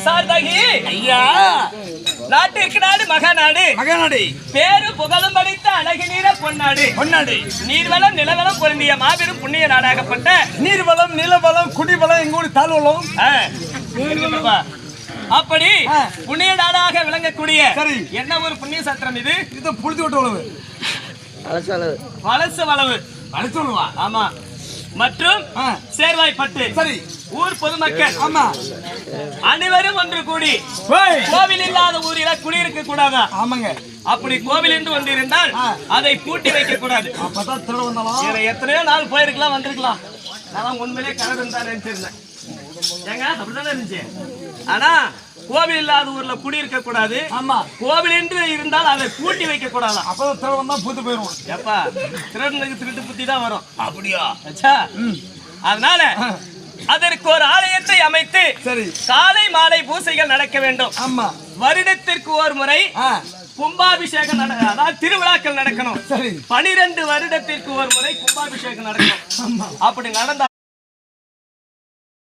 சார்தகி ஐயா நாட்டிற்கு நாடு மகாநாடு மகனாடி பேரு புகழும் படித்த அழகு நீர பொன்னாடு பொன்னாடி நீர்வளம் நிலவளம் பொருந்திய மாபெரும் புண்ணிய நாடாகப்பட்ட நீர்வளம் நிலவளம் குடிவளம் எங்க ஊர் தாழ்வளம் இருக்கட்டும்பா. அப்படி புண்ணிய நாடாக விளங்கக்கூடிய சரி என்ன ஒரு புண்ணிய சத்திரம் இது? இது புழுதி விட்டு உழவு வலசு வளவு அழைச்சு விடுவா ஆமா மற்றும் சேர்வாய்ப்பட்டு சரி ஊர் பொதுமக்கள் ஆமா அனைவரும் ஒன்று கூடி கோவில் இல்லாத ஊரில குடியிருக்க கூடாதா? ஆமாங்க அப்படி கோவில் என்று ஒன்று இருந்தால் அதை பூட்டி வைக்க கூடாது. அப்பதான் திருட வந்தாலும் இதுல எத்தனையோ நாள் போயிருக்கலாம் வந்திருக்கலாம். நான் உண்மையிலே கனவு தான் நினைச்சிருந்தேன். ஏங்க அப்படிதானே இருந்துச்சு. ஆனா கோவில் இல்லாத ஊர்ல குடியிருக்க கூடாது. ஆமா கோவில் என்று இருந்தால் அதை பூட்டி வைக்க கூடாதா? அப்பதான் திருட வந்தா பூத்து போயிருவோம். எப்பா திருடனுக்கு திருட்டு புத்தி தான் வரும். அப்படியா அச்சா அதனால அதற்கு ஒரு ஆலயத்தை அமைத்து சரி காலை மாலை பூசைகள் நடக்க வேண்டும். ஆமா வருடத்திற்கு ஒரு முறை கும்பாபிஷேகம் அதாவது திருவிழாக்கள் நடக்கணும். சரி 12 வருடத்திற்கு ஒரு முறை கும்பாபிஷேகம் நடக்கணும். அப்படி நடந்தா